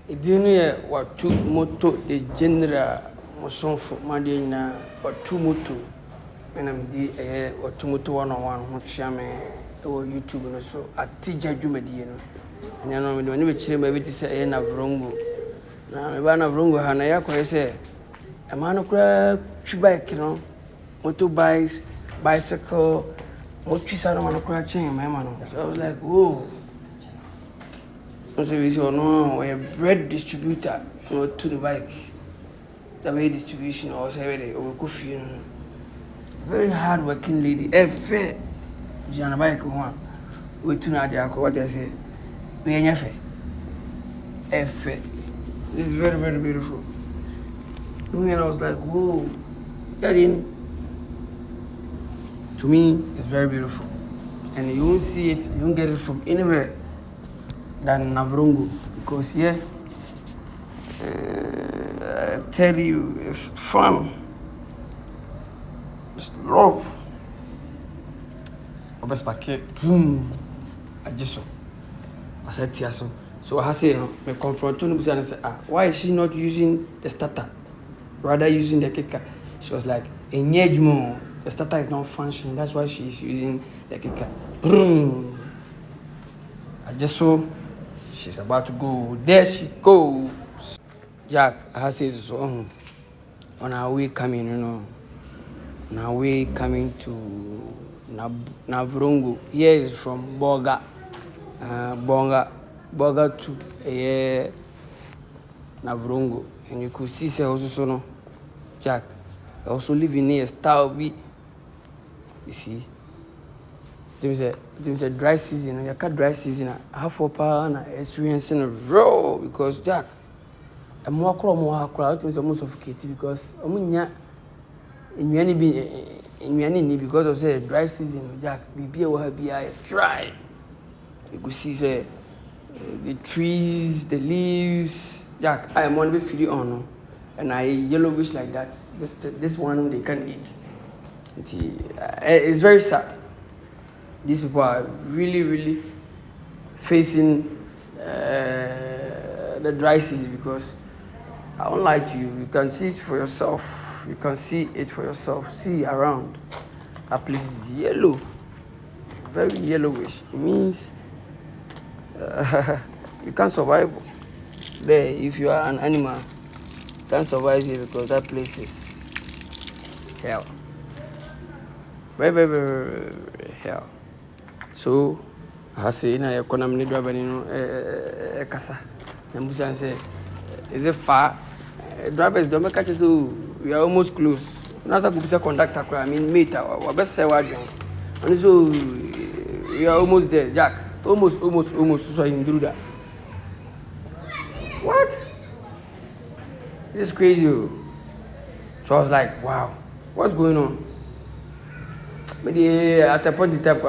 Idinu watu moto de general mosonfo madina watu moto menamdi watu moto one on one ho chiame YouTube no so atija dwumadie no nya no me ne be kire ma beti se Navrongo na me ba Navrongo ha na yakọ se e ma no kura twi bike no motorbikes bicycle motwisa no ma no kura chen ma no so I was like whoa. So we say, no, a bread distributor, to the bike. The way distribution or say, or coffee. Very hard working lady. Fair. Jana bike one. We tune out the what I say. We are fair. Fair. It's very, very beautiful. And I was like, whoa. To me, it's very beautiful. And you won't see it, you won't get it from anywhere than Navrongo, because I tell you, it's fun, it's love. Obes packet, boom, I just saw. I said, so I say, me confront him and say, why is she not using the starter, rather using the kicker? She was like, the starter is not functioning, that's why she's using the kicker. Boom. I just saw. She's about to go. There she goes. Jack, I says so on our way coming, on our way coming to Navrongo. Here is from Boga. Boga to Navrongo. And you could see say also no Jack. I also live in near Style. You see. It was a dry season. You cut dry season. I have for power and experiencing a raw because Jack. I'm more crowd. It was almost suffocating because because of say dry season. Jack, BB will be dry. You could see say the trees, the leaves. Jack, I am on the feeling on, and I yellowish like that. This one they can't eat. It's very sad. These people are really, really facing the dry season because I won't lie to you. You can see it for yourself. You can see it for yourself. See around. That place is yellow, very yellowish. It means you can't survive there if you are an animal. You can't survive here because that place is hell. Very, very, very, very hell. So, I say, I am need to kasa. And say, is it far? Drivers don't make it so we are almost close. Nasa kupisa conductor, I mean, meter, or best say what you and so we are almost there, Jack. Almost. So I can do that. What? This is crazy. So I was like, wow, what's going on? But at a point in time,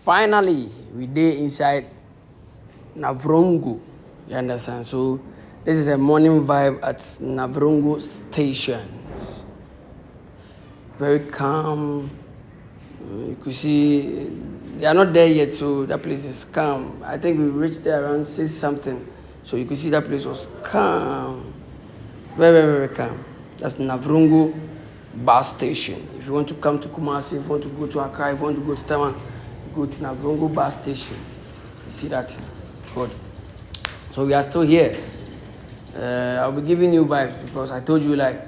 finally, we did inside Navrongo. You understand? So this is a morning vibe at Navrongo station. Very calm. You could see they are not there yet, so that place is calm. I think we reached there around 6 something. So you could see that place was calm. Very, very, very calm. That's Navrongo bus station. If you want to come to Kumasi, if you want to go to Accra, if you want to go to Taman, go to Navrongo bus station. You see that? Good. So we are still here. I'll be giving you vibes because I told you like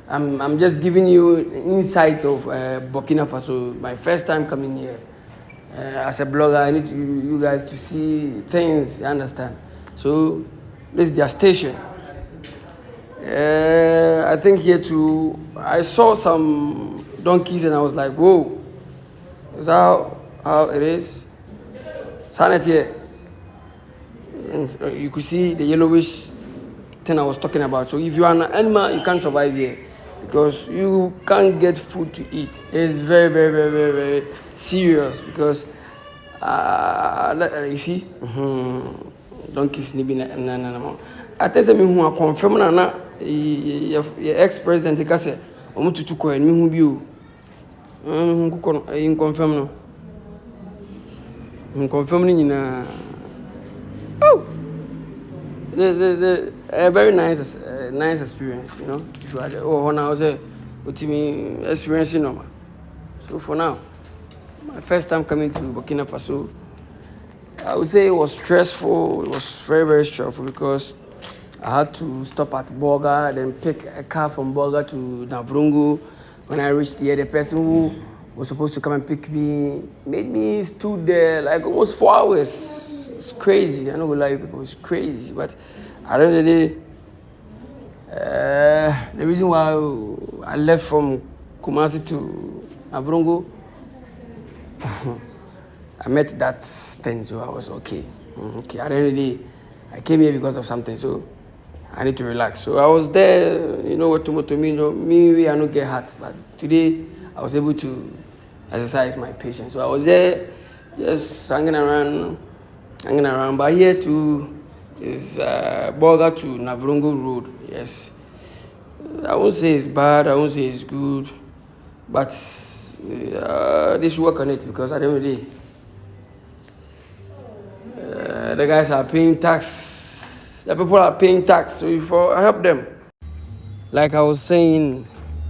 I'm just giving you insights of Burkina Faso. My first time coming here. As a blogger, I need you guys to see things, you understand? So this is their station. I think here too, I saw some donkeys and I was like, whoa, is that how it is? Sanity. And you could see the yellowish thing I was talking about. So if you are an animal, you can't survive here because you can't get food to eat. It's very, very, very, very, very serious because you see, donkeys need no. I tell them who are confirmed na ex-president Kase, omututu ko en mi hu bi o. In confirm no. confirming in a a very nice experience, you know. If you are there, oh, now I was with me experiencing normal. So for now, my first time coming to Burkina Faso, I would say it was stressful. It was very, very stressful because I had to stop at Boga, then pick a car from Boga to Navrongo. When I reached here, the person who was supposed to come and pick me made me stood there like almost 4 hours. It's crazy. I know a lot of people. It's crazy, but at the end of the day, the reason why I left from Kumasi to Navrongo, I met that thing, so I was okay. Okay, at the end of the day, I came here because of something, so I need to relax. So I was there, you know what to me, you know, me, I don't get hurt, but today I was able to exercise my patience. So I was there, just hanging around. But here too is Boga to Navrongo Road. Yes, I won't say it's bad, I won't say it's good, but they should work on it because at the end of the day, the guys are paying tax. The people are paying tax, so if I help them. Like I was saying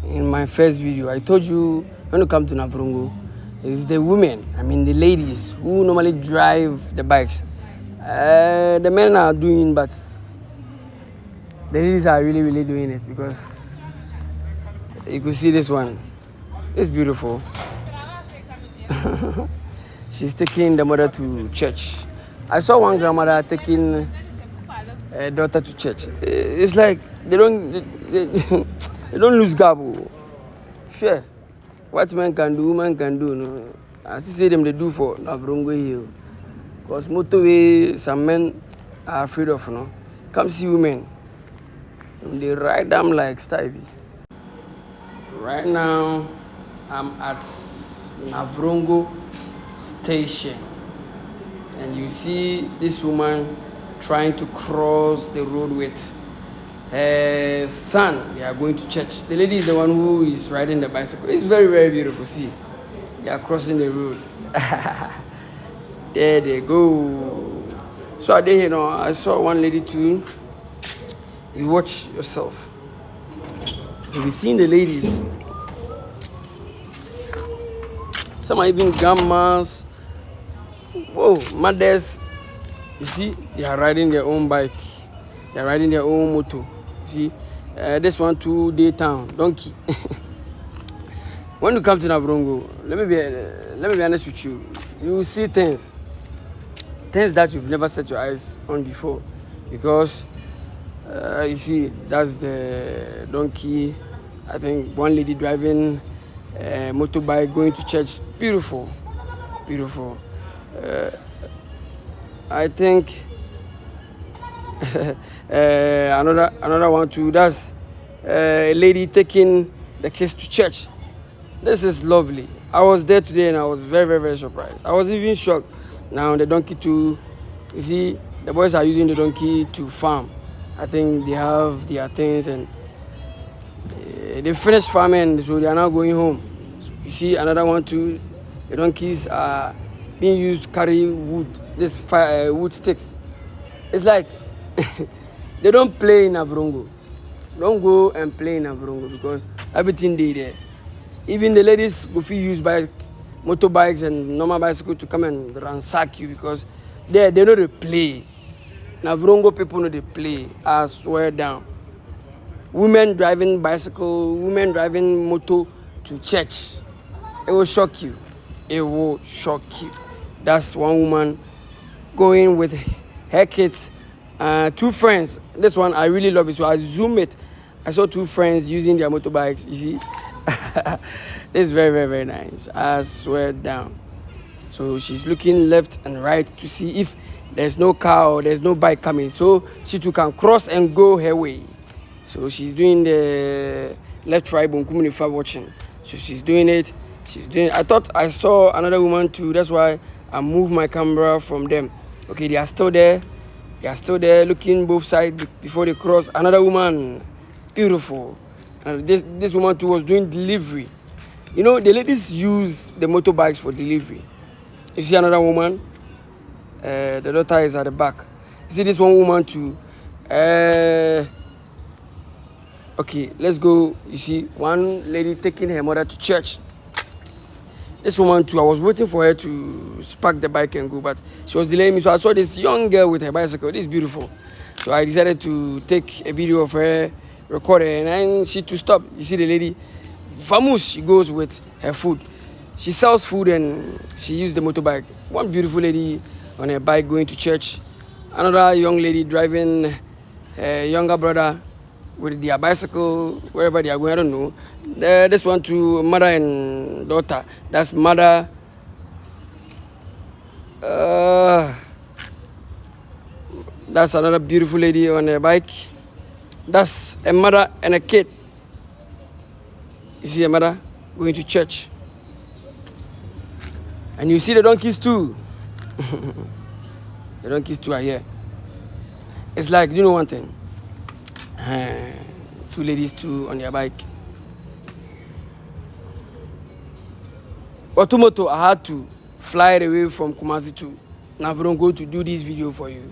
in my first video, I told you when you come to Navrongo, it's the women, I mean the ladies who normally drive the bikes. The men are doing, but the ladies are really, really doing it because you could see this one. It's beautiful. She's taking the mother to church. I saw one grandmother taking a daughter to church. It's like they don't lose gabo. Sure, what men can do, women can do. No, I see them they do for Navrongo Hill. Because motorway, some men are afraid of. No, come see women. They ride them like Stevie. Right now, I'm at Navrongo station. And you see this woman trying to cross the road with her son. They are going to church. The lady is the one who is riding the bicycle. It's very, very beautiful. See, they are crossing the road. There they go. So I saw one lady too. You watch yourself. You'll be seeing the ladies. Some are even grandmas. Whoa, mothers. You see, they are riding their own bike. They are riding their own motor. You see, this one too, daytime, donkey. When you come to Navrongo, let me be honest with you. You will see things that you've never set your eyes on before, because you see, that's the donkey. I think one lady driving a motorbike going to church. Beautiful, beautiful. I think another one too. That's a lady taking the kids to church. This is lovely. I was there today and I was very, very, very surprised. I was even shocked. Now the donkey too. You see, the boys are using the donkey to farm. I think they have their things and they finished farming, so they are now going home. You see, another one too. The donkeys are being used to carry wood, wood sticks. It's like they don't play in Navrongo. Don't go and play in Navrongo because everything they there. Even the ladies go use motorbikes and normal bicycle to come and ransack you because they know they play. Navrongo people know they play. I swear down. Women driving bicycle, women driving motor to church. It will shock you. It will shock you. That's one woman going with her kids, two friends. This one I really love it, so I zoom it. I saw two friends using their motorbikes. You see, this is very, very, very nice. I swear down. So she's looking left and right to see if there's no car or there's no bike coming, so she too can cross and go her way. So she's doing the left, right, Bunkumunifa watching. So she's doing it. I thought I saw another woman too. That's why I moved my camera from them. Okay, they are still there. They are still there looking both sides before they cross. Another woman, beautiful. And this woman too was doing delivery. You know, the ladies use the motorbikes for delivery. You see another woman, The daughter is at the back. You see this one woman too. Okay, let's go. You see one lady taking her mother to church. This woman too, I was waiting for her to spark the bike and go, but she was delaying me. So I saw this young girl with her bicycle. This is beautiful. So I decided to take a video of her, record her, and then she to stop. You see the lady, famous, she goes with her food. She sells food and she used the motorbike. One beautiful lady on her bike going to church. Another young lady driving her younger brother with their bicycle wherever they are going. I don't know. This one to mother and daughter. That's mother. That's another beautiful lady on a bike. That's a mother and a kid. You see a mother going to church. And you see the donkeys too. The donkeys too are here. It's like, you know one thing? Two ladies too on their bike. Automoto, I had to fly away from Kumasi to Navrongo to do this video for you.